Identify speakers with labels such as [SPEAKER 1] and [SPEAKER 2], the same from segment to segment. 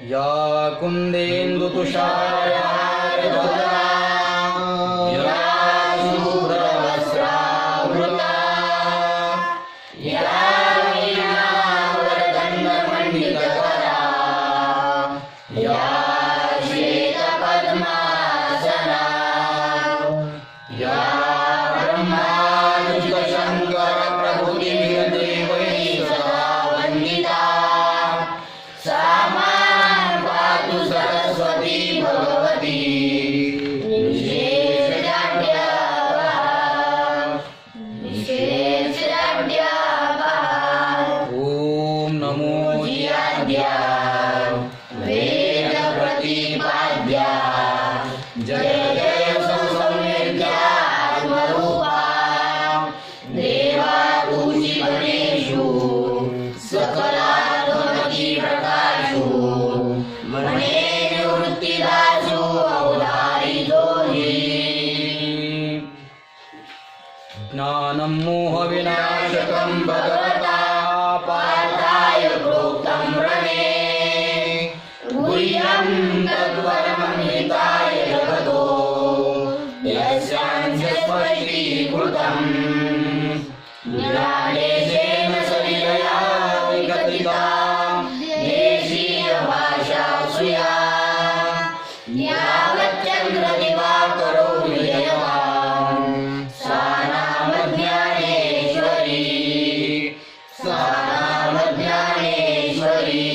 [SPEAKER 1] या कुंदेन्दु तुषारहारधवला या शुभ्रवस्त्रावृता या वीणावरदण्डमण्डितकरा या श्वेतपद्मासना या ब्रह्माच्युतशङ्करप्रभृतिभिर्देवैः सदा वन्दिता सा मां पातु सरस्वती भगवती ॐ नमो जियाद्या वेद प्रतिपाद्या जय जय संवेद्या आत्मरूपा देवा तुझी गणेशु सकलात्मकी प्रकाशु मने निवृत्तिदासु अवधारितोहि ज्ञानं मोहविनाशकं भगवता पार्थाय प्रोक्तं रणे गुह्यं तद्वरं हिताय जगतो यस्यास्य स्पष्टीकृतं ज्ञानेन सविनया विकथिता देशीयभाषा सुया यावच्चन्द्रदिवाकरो विजयवान् सा नाम ज्ञानेश्वरी सा नाम ज्ञानेश्वरी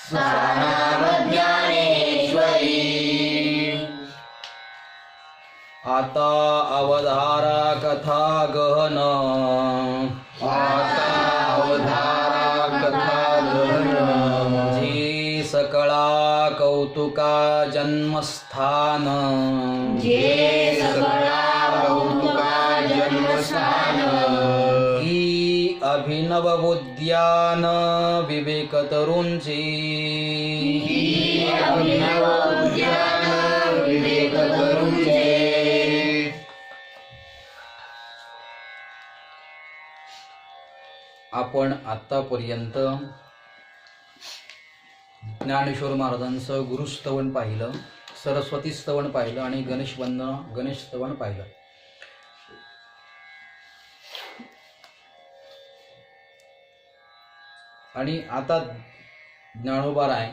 [SPEAKER 1] सा नाम ज्ञानेश्वरी। आता अवधारा कथा गहन आता अवधारा कथा गहन जी सकळा कौतुका जन्मस्थान
[SPEAKER 2] जे सकळा कौतुका जन्मस्थान
[SPEAKER 1] ही अभिनव बुद्ध्यान विवेक तरुंची
[SPEAKER 2] ही अभिनव उद्यान विवेक करूचे
[SPEAKER 1] आपण आतापर्यंत ज्ञानेश्वर महाराजांचं गुरुस्तवन पाहिलं, सरस्वती स्तवन पाहिलं आणि गणेश स्तवन पाहिलं. आणि आता ज्ञानोबा राय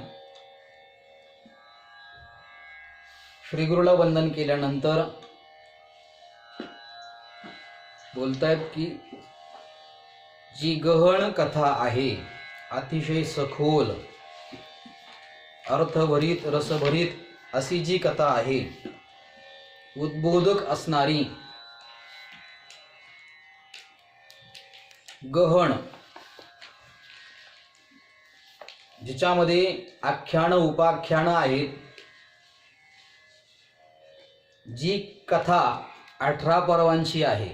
[SPEAKER 1] श्री गुरुला वंदन केल्यानंतर बोलतायत की जी गहन कथा आहे, अतिशय सखोल अर्थभरीत रसभरीत अशी जी कथा आहे, उद्बोधक असणारी, गहन, जिच्यामध्ये आख्यान उपाख्यान आहेत, जी कथा 18 पर्वांची आहे,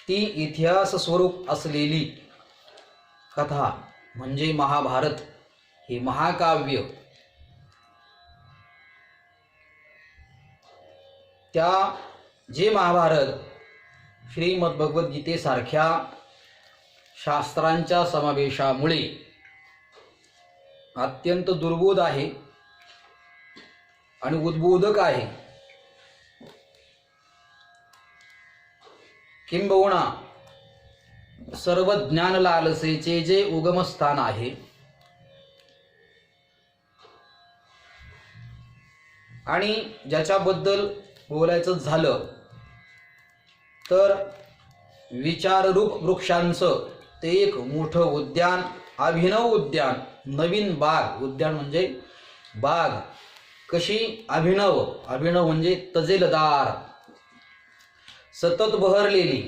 [SPEAKER 1] ती इतिहास स्वरूप असलेली कथा म्हणजे महाभारत हे महाकाव्य. त्या जे महाभारत श्रीमद्भगवद्गीतेसारख्या शास्त्रांच्या समावेशामुळे अत्यंत दुर्बोध आहे आणि उद्बोधक आहे, किंबहुना सर्व ज्ञान लालसेचे जे उगमस्थान आहे आणि ज्याच्याबद्दल बोलायचं झालं तर विचाररूप वृक्षांचं ते एक मोठं उद्यान, अभिनव उद्यान, नवीन बाग. उद्यान म्हणजे बाग कशी अभिनव, अभिनव म्हणजे तजेलदार, सतत बहरलेली,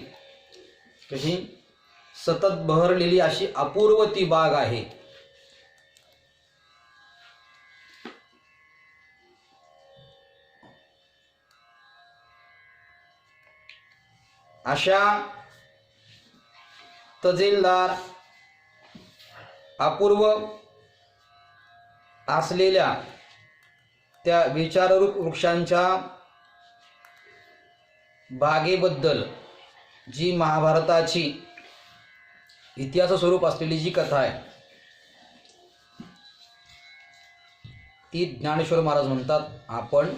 [SPEAKER 1] कशी सतत बहरलेली अशी अपूर्व ती बाग आहे. अशा तजेलदार अपूर्व असलेल्या त्या विचाररूप वृक्षांच्या बागेबद्दल जी महाभारताची इतिहास स्वरूप असलेली जी कथा आहे ती ज्ञानेश्वर महाराज म्हणतात आपण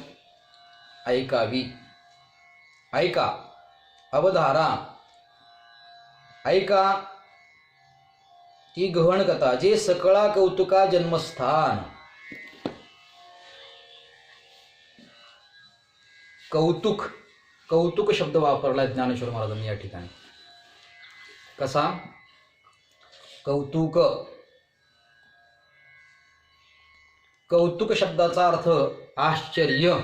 [SPEAKER 1] ऐकावी. ऐका, अवधारा, ऐका ती गहन कथा जे सकळा कौतुका जन्मस्थान. कौतुक, कौतुक शब्द वापरला ज्ञानेश्वर महाराजांनी या ठिकाणी. कसा कौतुक? कौतुक शब्दाचा अर्थ आश्चर्य.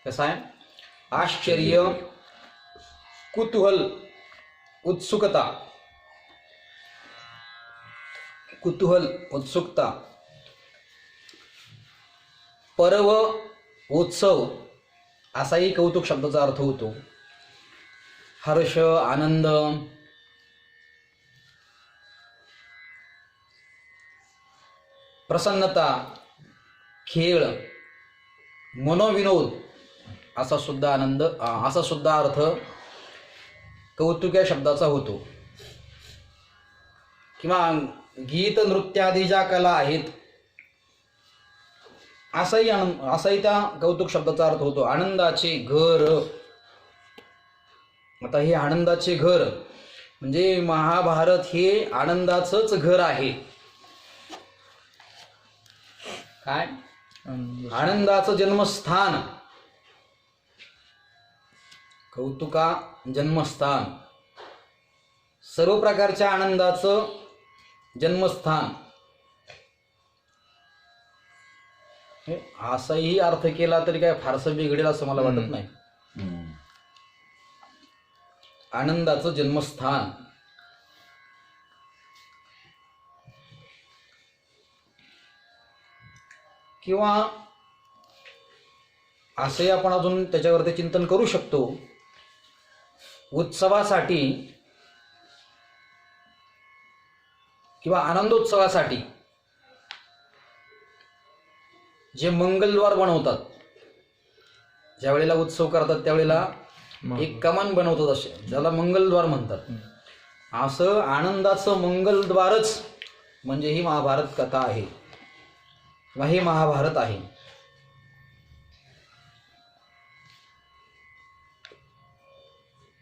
[SPEAKER 1] कसा आहे? आश्चर्य, कुतूहल, उत्सुकता. कुतूहल, उत्सुकता. पर्व, उत्सव असाही कौतुक शब्दाचा अर्थ होतो. हर्ष, आनंद, प्रसन्नता, खेळ, मनोविनोद असा सुद्धा आनंद, असा सुद्धा अर्थ कौतुक या शब्दाचा होतो. किंवा गीत, नृत्य आदी ज्या कला आहेत असाही त्या कौतुक शब्दाचा अर्थ होतो. आनंदाचे घर. आता हे आनंदाचे घर म्हणजे महाभारत हे आनंदाचंच घर आहे. काय? आनंदाचं जन्मस्थान. कौतुका जन्मस्थान, सर्व प्रकारच्या आनंदाचं जन्मस्थान. असाही अर्थ केला तरी काय फारसं बिघडेल असं मला वाटत नाही. आनंदाचं जन्मस्थान. किंवा असंही आपण अजून त्याच्यावरती चिंतन करू शकतो. उत्सवासाठी किंवा आनंदोत्सवासाठी जे मंगलद्वार बनवतात, ज्या वेळेला उत्सव करतात त्यावेळेला एक कमान बनवतात, असे ज्याला मंगलद्वार म्हणतात. असं आनंदाचं मंगलद्वारच म्हणजे ही महाभारत कथा आहे किंवा हे महाभारत आहे.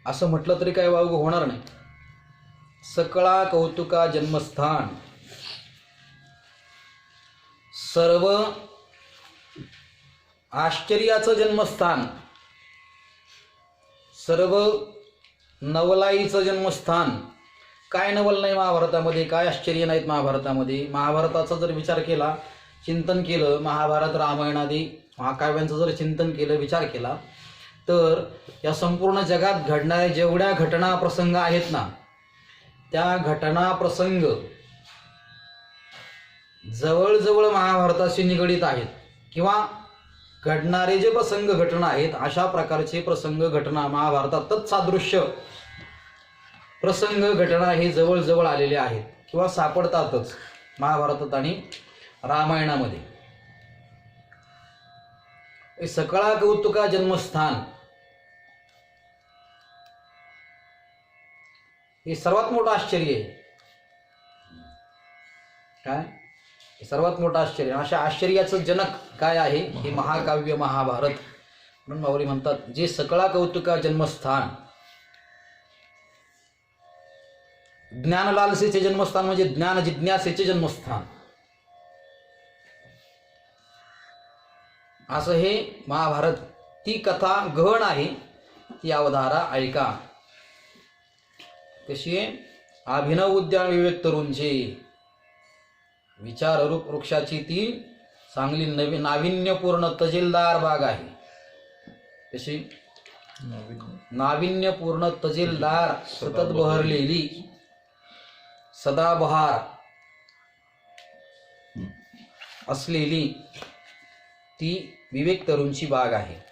[SPEAKER 1] असं म्हटलं तरी काय वावग होणार नाही. सकळा कौतुका जन्मस्थान. सर्व आश्चर्याचं जन्मस्थान, सर्व नवलाईचं जन्मस्थान. काय नवल नाही महाभारतामध्ये, काय आश्चर्य नाहीत महाभारतामध्ये. महाभारताचा जर विचार केला, चिंतन केलं, महाभारत रामायणादी महाकाव्यांचं जर चिंतन केलं, विचार केला तर या संपूर्ण जगात घडणाऱ्या जेवढ्या घटना प्रसंग आहेत ना, त्या घटना प्रसंग जवळजवळ महाभारताशी निगडीत आहेत. किंवा घडणारे जे प्रसंग घटना आहेत अशा प्रकारचे प्रसंग घटना महाभारतातच सादृश्य प्रसंग घटना हे जवळजवळ आलेले आहेत किंवा सापडतातच महाभारतात आणि रामायणामध्ये. सकळा कौतुका जन्मस्थान हे सर्वात मोठं आश्चर्य आहे. काय? सर्वात मोठं आश्चर्य. अशा आश्चर्याचं जनक काय आहे? हे महाकाव्य महाभारत. म्हणून माऊली म्हणतात जे सकळा कौतुका जन्मस्थान. ज्ञानलालसेचे जन्मस्थान म्हणजे ज्ञान जिज्ञासेचे जन्मस्थान. असं हे महाभारत. ती कथा गहन आहे, ती अवधारा ऐका. कशी आहे? अभिनव उद्यान विवेक तरुणचे विचाररूप वृक्षाची ती चांगली नवीन नाविन्यपूर्ण तजेलदार बाग आहे. कशी? नाविन्यपूर्ण तजेलदार सतत बहरलेली सदाबहार असलेली ती विवेक तरुणची बाग आहे.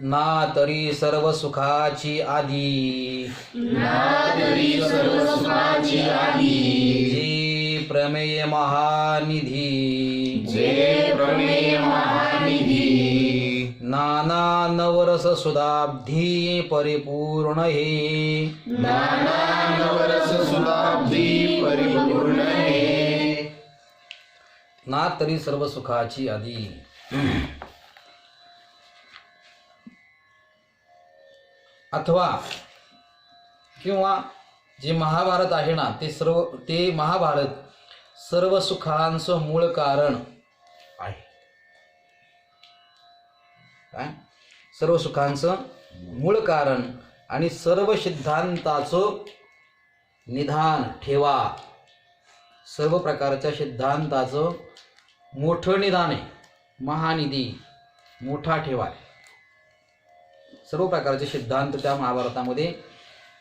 [SPEAKER 1] ना तरी सर्व सुखाची आदी,
[SPEAKER 2] ना तरी सर्व सुखाची आदी,
[SPEAKER 1] जे प्रमेय महानिधी,
[SPEAKER 2] जे प्रमेय महानिधी,
[SPEAKER 1] नाना नवरस सुधाब्धी परिपूर्ण हे
[SPEAKER 2] नाना नवरस सुधाब्धी परिपूर्ण हे
[SPEAKER 1] ना तरी सर्व सुखाची आधी. अथवा किंवा जे महाभारत आहे ना ते महाभारत सर्व सुखांचं मूळ कारण आहे. काय? सर्व सुखांचं मूळ कारण आणि सर्व सिद्धांताचं निधान ठेवा. सर्व प्रकारच्या सिद्धांताचं मोठं निदान आहे. महानिधी मोठा ठेवा. सर्व प्रकारचे सिद्धांत त्या महाभारतामध्ये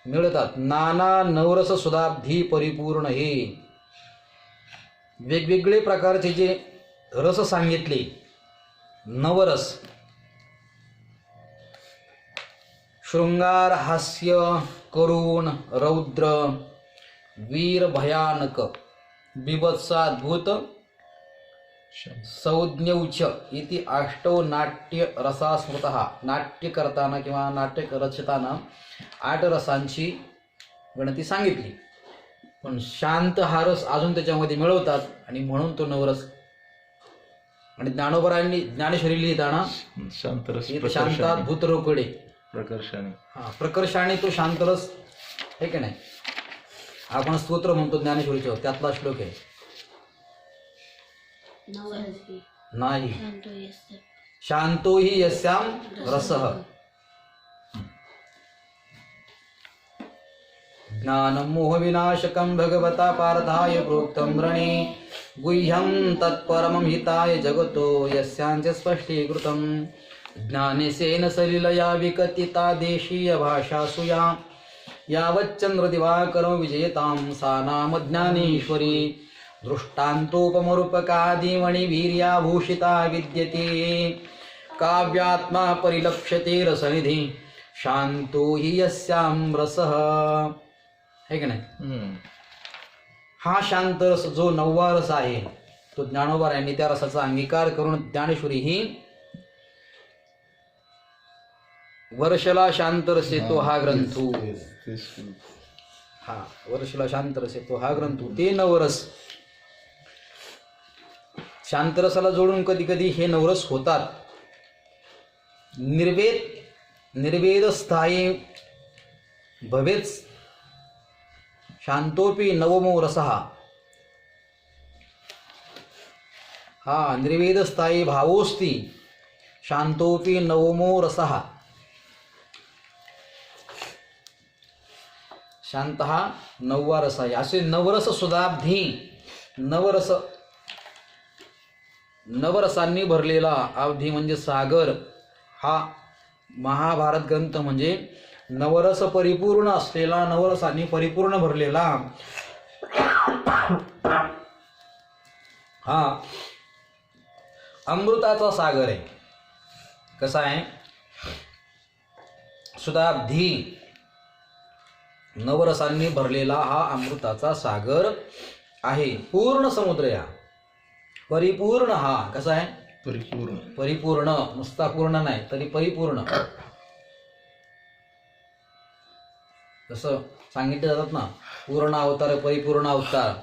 [SPEAKER 1] मिळतात. नाना नवरस सुधाब्धी परिपूर्ण हे वेगवेगळे प्रकारचे जे रस सांगितले. नवरस शृंगार, हास्य, करुण, रौद्र, वीर, भयानक, बिभत्साद्भुत, संज्ञौच इति अष्टौ नाट्य रसा स्मृतः. नाट्य करताना किंवा नाट्य रचताना 8 रसांची गणती सांगितली. पण शांत हा रस अजून त्याच्यामध्ये मिळवतात आणि म्हणून तो नवरस. आणि ज्ञानेश्वरी लिहिताना शांताद्भुत रोकडे प्रकर्षाने तो शांतरस आहे की नाही. आपण स्तोत्र म्हणतो ज्ञानेश्वरीच्या, त्यातला श्लोक आहे. नाही शांतो हि यस्याम रसः ज्ञानं मोहविनाशकं भगवता पार्थाय प्रोक्तं व्रणे गुह्यं तत्परमं हिताय जगतो यस्यांच स्पष्टीकृतं. ज्ञानेसेन सलिलया विकथिता देशीय भाषासु या यावच्चंद्रदिवाकरो विजयतां सा नाम ज्ञानेश्वरी. दृष्टान्तोपमरूपकादिमणिवीर्याभूषिता विद्यते काव्यात्मा परिलक्ष्यते रसनिधि शांतो हि यस्यां रसः. है की नाही. हा शांत रस जो 9वा रस आहे तो ज्ञानोबा यांनी त्या रसाचा अंगीकार करून ज्ञानेश्वरी ही वर्षला शांत रस येतो हा ग्रंथू. हा वर्षला शांत रस येतो हा ग्रंथू. ते नवरस शांतरसाला जोडून कधी कधी हे नवरस होतात. निर्वेद स्थायी भवेच शांतोपी नवमो रसः. हा निर्वेद स्थायी भावोस्ति शांतोपी नवमो रसः. शांत हा 9वा रस आहे. असे नवरस सुधाब्धी नवरसांनी भरलेला अवधी म्हणजे सागर हा महाभारत ग्रंथ म्हणजे नवरस परिपूर्ण असलेला, नवरसांनी परिपूर्ण भरलेला हा अमृताचा सागर आहे. कसा आहे? सुधाब्धी नवरसांनी भरलेला हा अमृताचा सागर आहे. पूर्ण समुद्र या परिपूर्ण. हा कसा आहे? परिपूर्ण. नुसता पूर्ण नाही तरी परिपूर्ण. जसं सांगितले जातात ना पूर्ण अवतार परिपूर्ण अवतार,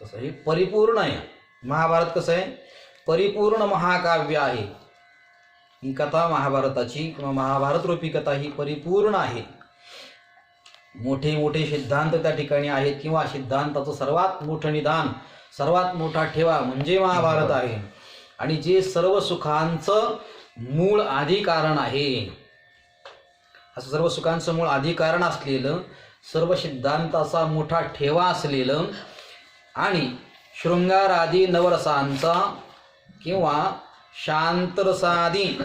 [SPEAKER 1] तसं हे परिपूर्ण आहे. महाभारत कसं आहे? परिपूर्ण महाकाव्य आहे. ही कथा महाभारताची किंवा महाभारत रूपी कथा ही परिपूर्ण आहे. मोठे मोठे सिद्धांत त्या ठिकाणी आहेत किंवा सिद्धांताचं सर्वात मोठं निदान, सर्वात मोठा ठेवा म्हणजे महाभारत आहे. आणि जे सर्व सुखांचं मूळ आधी कारण आहे, असं सर्व सुखांचं मूळ आधी कारण असलेलं, सर्व सिद्धांताचा मोठा ठेवा असलेलं आणि शृंगार आदी नवरसांचा किंवा शांतरसादी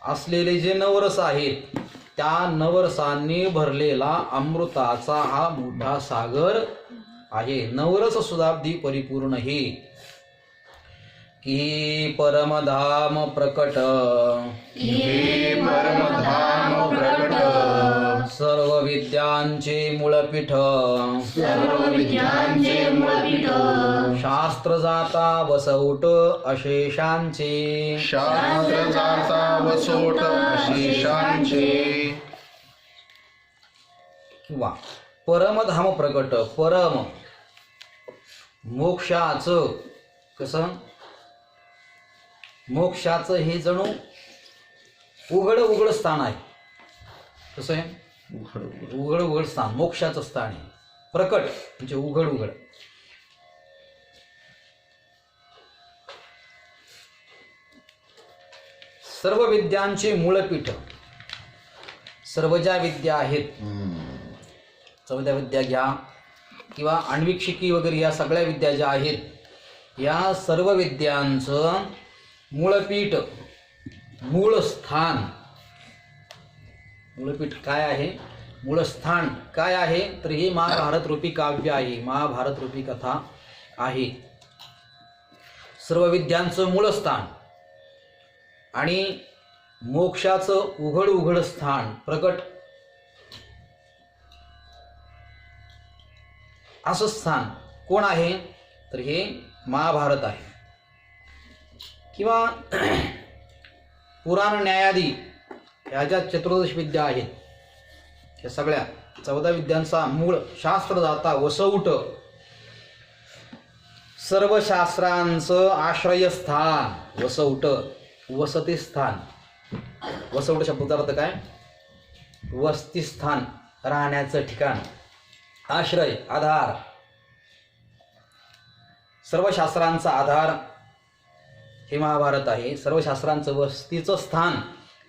[SPEAKER 1] असलेले जे नवरस आहेत त्या नवरसांनी भरलेला अमृताचा हा मोठा सागर आहे. नवरस सुधाब्दी परिपूर्ण हे की परमधाम प्रकट
[SPEAKER 2] परमधाम प्रकट
[SPEAKER 1] सर्व विद्यांचे मूळपीठ
[SPEAKER 2] सर्व विद्यांचे मूळपीठ
[SPEAKER 1] शास्त्र जाता वसवट अशेषांचे
[SPEAKER 2] शास्त्र जाता वसोट अशेषांचे
[SPEAKER 1] किंवा परमधाम प्रकट परम मोक्षाचं कसं मोक्षाचं हे जणू उघड स्थान आहे. कसं आहे उघड स्थान मोक्षाचं स्थान आहे. प्रकट म्हणजे उघड सर्व विद्यांचे मूळपीठ सर्व ज्या विद्या आहेत चौदा विद्या घ्या किंवा आण्विक वगैरे या सगळ्या विद्या ज्या आहेत या सर्व विद्यांचं मूळपीठ मूळ स्थान मूळपीठ काय आहे मूळ स्थान काय आहे तर हे महाभारत रूपी काव्य आहे. महाभारत रूपी कथा आहे. सर्व विद्यांचं मूळ स्थान आणि मोक्षाचं उघड स्थान प्रकट असं स्थान कोण आहे तर हे महाभारत आहे. किंवा पुराण न्यायादी ह्या ज्या चतुर्दश विद्या आहेत या सगळ्या 14 विद्यांचा मूळ शास्त्रदाता वसवट सर्व शास्त्रांचं आश्रयस्थान वसवट वसती स्थान वसवट शब्दाचा अर्थ काय वसतिस्थान राहण्याचं ठिकाण आश्रय आधार सर्व शास्त्रांचा आधार हे महाभारत आहे. सर्व शास्त्रांचं वस्तीचं स्थान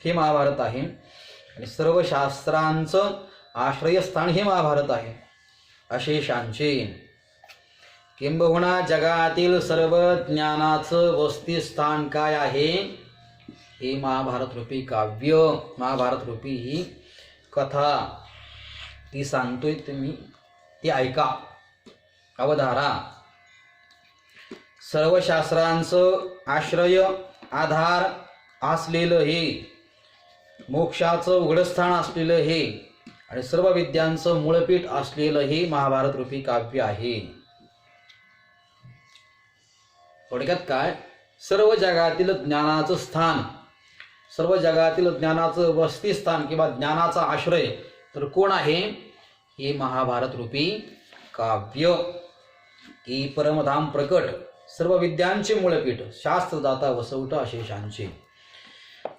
[SPEAKER 1] हे महाभारत आहे आणि सर्व शास्त्रांचं आश्रयस्थान हे महाभारत आहे. अशेषांचे किंबहुना जगातील सर्व ज्ञानाचं वस्तीस्थान काय आहे हे महाभारत रूपी काव्य महाभारत रूपी ही कथा ती सांगतोय तुम्ही ती ऐका अवधारा. सर्व शास्त्रांचं आश्रय आधार असलेलं हे मोक्षाचं उघडस्थान असलेलं हे आणि सर्व विद्यांचं मूळपीठ असलेलं हे महाभारत रूपी काव्य आहे. थोडक्यात काय सर्व जगातील ज्ञानाचं स्थान सर्व जगातील ज्ञानाचं वसतिस्थान किंवा ज्ञानाचा आश्रय तर कोण आहे हे महाभारत रूपी काव्य. की परमधाम प्रकट सर्व विद्यांचे मूळपीठ शास्त्रदाता वसवट अशेषांचे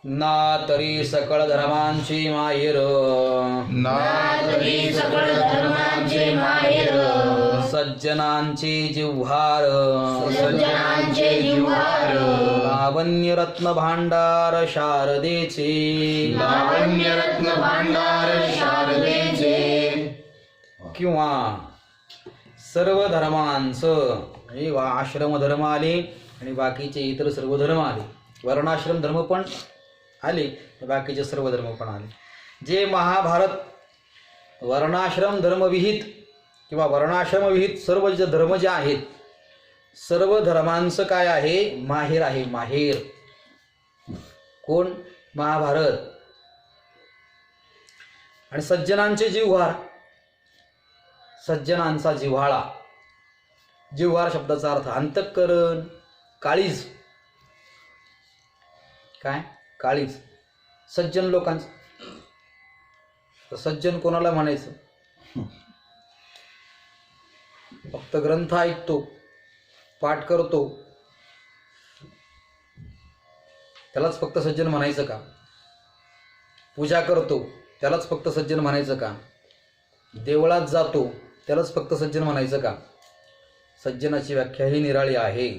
[SPEAKER 1] ना तरी सकळ धर्मांचे माहेर
[SPEAKER 2] ना तरी सकळ धर्मांचे माहेर
[SPEAKER 1] सज्जनांचे जिव्हार
[SPEAKER 2] सज्जनांचे जिव्हार
[SPEAKER 1] लावण्य रत्न भांडार शारदेचे
[SPEAKER 2] लावण्य रत्न भांडार शारदेचे
[SPEAKER 1] किंवा सर्व धर्मांचं म्हणजे आश्रम धर्म आले आणि बाकीचे इतर सर्व धर्म आले. वर्णाश्रम धर्म पण आले बाकीचे सर्व धर्म पण आले. जे महाभारत वर्णाश्रम धर्मविहित किंवा वर्णाश्रमविहित सर्व जे धर्म जे आहेत सर्व धर्मांचं काय आहे माहेर आहे. माहेर कोण महाभारत. आणि सज्जनांचे जिव्हार सज्जनांचा जिव्हाळा जिव्हार शब्दाचा अर्थ अंतःकरण काळीज काय काळीज सज्जन लोकांचं. सज्जन कोणाला म्हणायचं फक्त ग्रंथ ऐकतो पाठ करतो त्यालाच फक्त सज्जन म्हणायचं का. पूजा करतो त्यालाच फक्त सज्जन म्हणायचं का. देवळात जातो त्यालाच फक्त सज्जन म्हणायचं का. सज्जनाची व्याख्या ही निराळी आहे.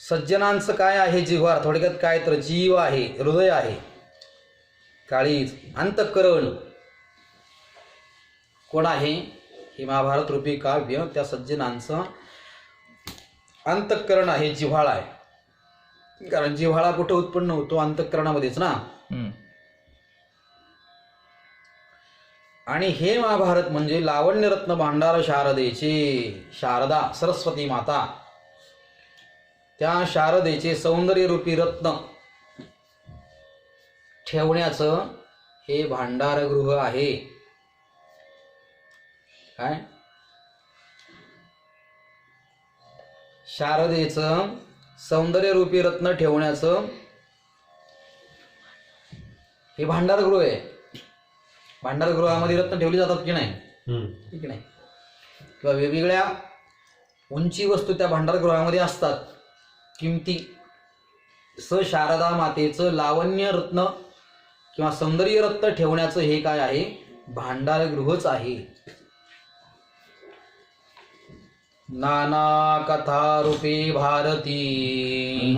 [SPEAKER 1] सज्जनांचं काय आहे जिव्हार थोडक्यात काय तर जीव आहे हृदय आहे काळीज अंतःकरण कोण आहे हे महाभारत रूपी काव्य त्या सज्जनांचं अंतःकरण आहे जिव्हाळा आहे. कारण जिव्हाळा कुठे उत्पन्न होतो अंतःकरणामध्येच ना. आणि हे महाभारत म्हणजे लावण्य रत्न भांडार शारदेचे शारदा सरस्वती माता त्या शारदेचे सौंदर्य रूपी रत्न ठेवण्याचं हे भांडारगृह आहे. काय? शारदेचं सौंदर्यरूपी रत्न ठेवण्याचं हे भांडारगृह आहे. भांडारगृहामध्ये रत्न ठेवली जातात की नाही? ठीक नाही? किंवा वेगवेगळ्या उंची वस्तू त्या भांडारगृहामध्ये असतात किमती. शारदा मातेचं लावण्य रत्न किंवा सौंदर्य रत्न ठेवण्याचं हे काय आहे? भांडारगृहच आहे. नाना कथा रूपे भारती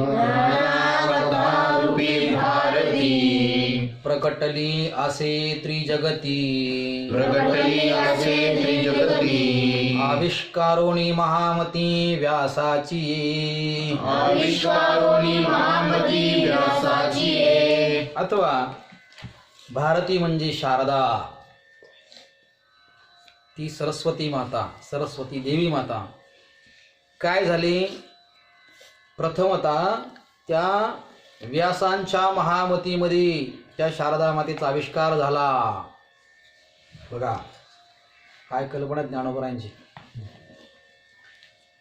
[SPEAKER 2] रूपी भारती
[SPEAKER 1] प्रकटली असे त्रिजगती
[SPEAKER 2] प्रगटली असे त्रिजगती
[SPEAKER 1] आविष्कारोणी महामती व्यासाची
[SPEAKER 2] आविष्कारोनी महामती व्यासाची
[SPEAKER 1] अथवा भारती म्हणजे शारदा, ती सरस्वती माता, सरस्वती देवी माता. काय झाले? प्रथमतः त्या व्यासांच्या महामतीमध्ये त्या शारदा मातेचा आविष्कार झाला. बघा काय कल्पना ज्ञानोबरायांची.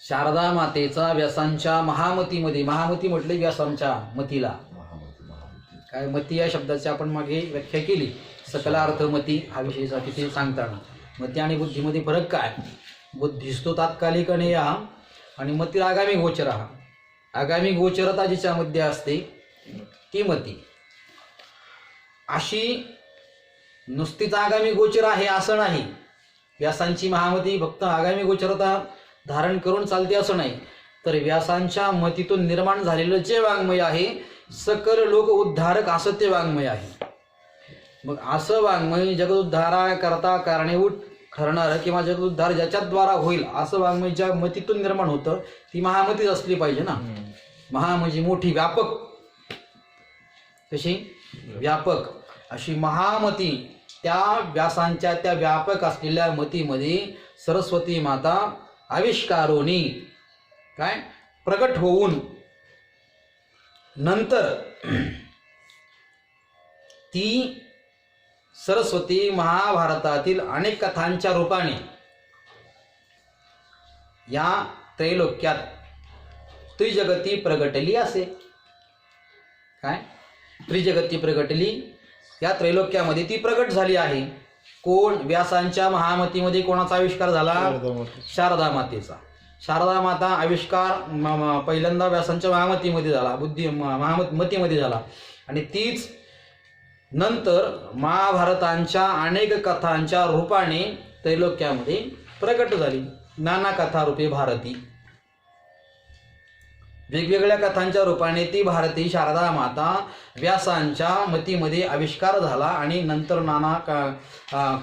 [SPEAKER 1] शारदा मातेचा व्यासांच्या महामतीमध्ये, महामती म्हटले व्यासांच्या मतीला. काय मती या शब्दाची आपण मागे व्याख्या केली. सकलार्थ मती हा विषय तिथे सांगताना मती आणि बुद्धीमध्ये फरक काय? बुद्धिस्तो तात्कालिक अनेया आणि मती आगामी गोचर. आगामी गोचरता जिच्यामध्ये असते ती मती. अशी नुसतीच आगामी गोचर आहे असं नाही. व्यासांची महामती फक्त आगामी गोचरता धारण करून चालते असं नाही, तर व्यासांच्या मतीतून निर्माण झालेलं जे वाङ्मय आहे सकल लोक उद्धारक असं ते वाङ्मय आहे. मग असं वाङ्मय जगदुद्धारा करता कारणीभूत ठरणार किंवा जगदुद्धार ज्याच्याद्वारा होईल असं वाङ्मय ज्या मतीतून निर्माण होतं ती महामतीच असली पाहिजे ना. महा म्हणजे मोठी, व्यापक. कशी? व्यापक. अशी महामती त्या व्यासांच्या त्या व्यापक असलेल्या मतीमध्ये सरस्वती माता आविष्कारोनी काय प्रगट होऊन नंतर ती सरस्वती महाभारतातील अनेक कथांच्या रूपाने या त्रैलोक्यात त्रिजगती प्रगटली असे. काय? त्रिजगती प्रगटली, या त्रैलोक्यामध्ये ती प्रगट झाली आहे. कोण? व्यासांच्या महामतीमध्ये कोणाचा आविष्कार झाला? शारदा मातेचा. शारदा माता आविष्कार पहिल्यांदा व्यासांच्या महामतीमध्ये झाला, मतीमध्ये झाला आणि तीच नंतर महाभारतांच्या अनेक कथांच्या रूपाने त्रैलोक्यामध्ये प्रकट झाली. नाना कथा रूपे भारती, वेगवेगळ्या कथांच्या रूपाने ती भारती शारदा माता व्यासांच्या मतीमध्ये आविष्कार झाला आणि नंतर नाना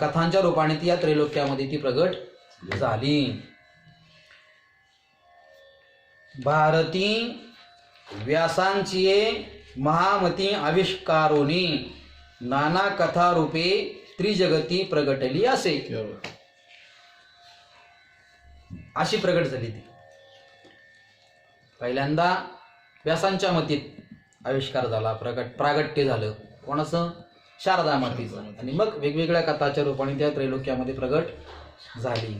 [SPEAKER 1] कथांच्या रूपाने ती या त्रैलोक्यामध्ये ती प्रगट झाली. भारती व्यासांची महामती आविष्कारोनी नाना कथा रूपे त्रिजगती प्रगटली असे. अशी प्रगट झाली ती. पहिल्यांदा व्यासांच्या मतीत आविष्कार झाला, प्रागट्य झालं कोणाचं? शारदा मातेचं. आणि मग वेगवेगळ्या कथाच्या रूपाने त्या त्रैलोक्यामध्ये प्रगट झाली.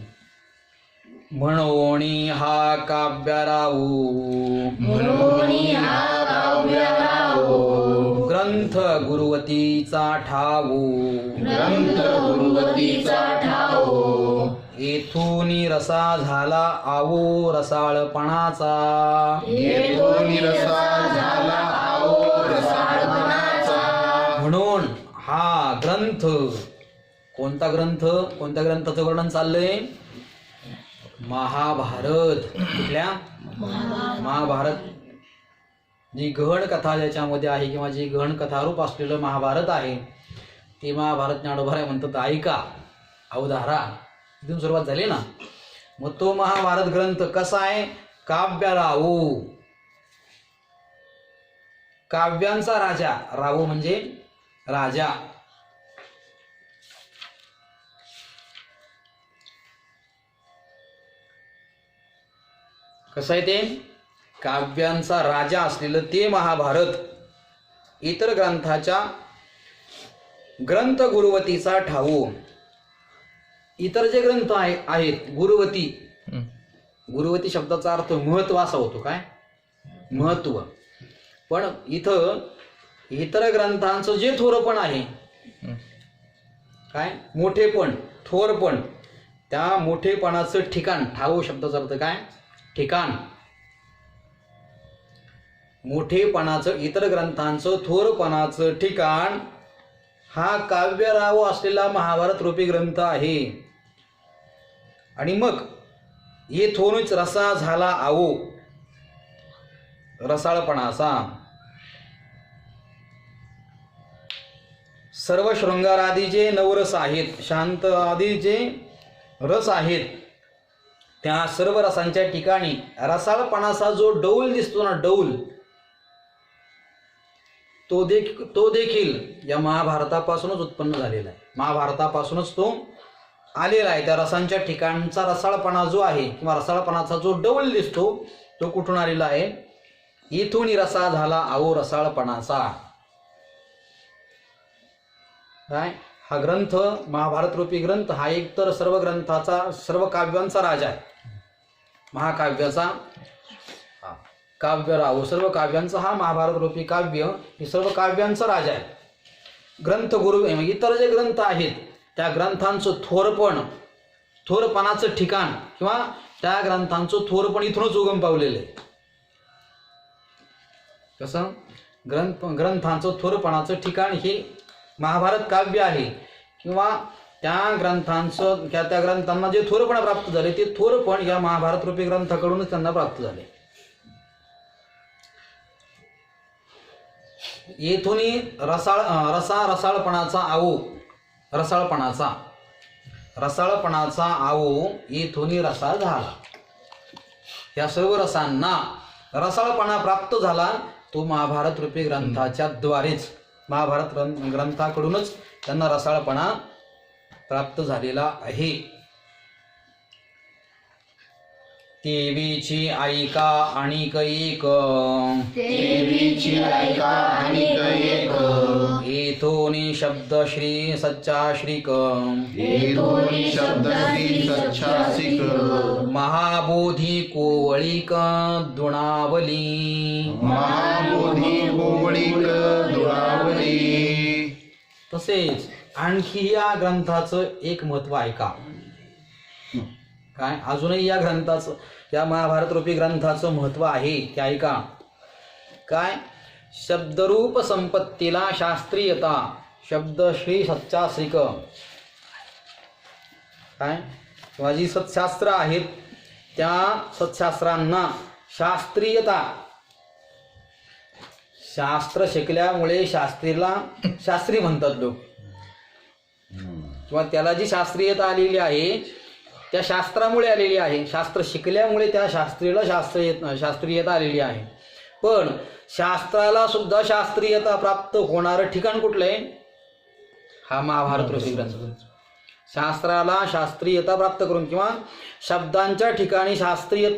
[SPEAKER 1] म्हणोनी हा काव्याराऊ ग्रंथ गुरुवतीचा ठावू येथूनी रसा झाला आवो रसाळपणाचा म्हणून हा ग्रंथ. कोणता ग्रंथ? कोणत्या ग्रंथाचं वर्णन चाललंय? महाभारत. कुठल्या? महाभारत. जी गहन कथा ज्याच्यामध्ये आहे किंवा जी गहन कथारूप असलेलं महाभारत आहे ते महाभारत ज्ञानोबराय म्हणतात ऐका अवधारा. इथून सुरुवात झाली ना. मग तो महाभारत ग्रंथ कसा आहे? काव्याराऊ, काव्यांचा राजा. राऊ म्हणजे राजा. कसं आहे ते? काव्यांचा राजा असलेलं ते महाभारत इतर ग्रंथाच्या ग्रंथ गुरुवतीचा ठाऊ. इतर जे ग्रंथ आहेत गुरुवती, गुरुवती शब्दाचा अर्थ महत्व असा होतो. काय महत्व. पण इथं इतर ग्रंथांचं जे थोरपण आहे, काय मोठेपण, थोरपण, त्या मोठेपणाचं ठिकाण, ठाऊ शब्दाचा अर्थ काय ठिकाण. मोठेपणाचं, इतर ग्रंथांचं थोरपणाचं ठिकाण हा काव्यराव असलेला महाभारत रूपी ग्रंथ आहे. आणि मग येथूनच रसा झाला आवो रसाळपणाचा. सर्व शृंगार आदी जे नवरस आहेत, शांत आदी जे रस आहेत, त्या सर्व रसांच्या ठिकाणी रसाळपणाचा जो डौल दिसतो ना, डौल, तो देखील या महाभारतापासूनच उत्पन्न झालेला आहे. महाभारतापासूनच तो आलेला आहे. त्या रसांच्या ठिकाणचा रसाळपणा जो आहे किंवा रसाळपणाचा जो डौल दिसतो तो कुठून आलेला आहे? इथून रसा झाला आवो रसाळपणाचा. काय हा ग्रंथ, महाभारत रूपी ग्रंथ हा एक तर सर्व ग्रंथाचा, सर्व काव्यांचा राजा आहे. महाकाव्याचा काव्यराव, सर्व काव्यांचा हा महाभारत रूपी काव्य हे सर्व काव्यांचा राजा आहे. ग्रंथ गुरु, इतर जे ग्रंथ आहेत त्या ग्रंथांचं थोरपणाचं ठिकाण किंवा त्या ग्रंथांचं थोरपण इथूनच उगम पावलेलं आहे. कसं ग्रंथांचं थोरपणाचं ठिकाण हे महाभारत काव्य आहे किंवा त्या ग्रंथांचं, त्या ग्रंथांना जे थोरपण प्राप्त झाले ते थोरपण या महाभारत रूपी ग्रंथाकडूनच त्यांना प्राप्त झाले. येथून रसाळपणाचा आवो रसाळपणाचा आवो येथून रसा झाला. या सर्व रसांना रसाळपणा प्राप्त झाला तो महाभारत रूपी ग्रंथाच्या द्वारेच, महाभारत ग्रंथाकडूनच त्यांना रसाळपणा प्राप्त झालेला आहे. देवीची ऐका आणिक एक,
[SPEAKER 2] देवीची ऐका आणिक एक,
[SPEAKER 1] येथोनी शब्द श्री सच्चा श्रीक,
[SPEAKER 2] येथोनी शब्द श्री सच्छासिक,
[SPEAKER 1] महाबोधी कोवळीक दुणावली,
[SPEAKER 2] महाबोधी कोवळीक दुरावली.
[SPEAKER 1] तसेच आणखी या ग्रंथाचं एक महत्व आहे का? काय अजूनही या ग्रंथाचं, या महाभारत रूपी ग्रंथाचं महत्व आहे ते ऐका. काय शब्दरूप संपत्तीला शास्त्रीयता, शब्द श्री सच्चा श्रीक. काय किंवा जी सत्शास्त्र आहेत त्या सत्शास्त्रांना शास्त्रीयता, शास्त्र शिकल्यामुळे शास्त्रीला शास्त्री म्हणतात लोक, किंवा त्याला जी शास्त्रीयता आलेली आहे त्या शास्त्रामुळे आलेली आहे. शास्त्र शिकल्यामुळे त्या शास्त्रीला शास्त्रीयता आलेली आहे. पण शास्त्राला सुद्धा शास्त्रीयता प्राप्त होणारं ठिकाण कुठलं आहे? हा महाभारत रूपी ग्रंथ. शास्त्राला शास्त्रीयता प्राप्त करून किंवा शब्दांच्या ठिकाणी शास्त्रीय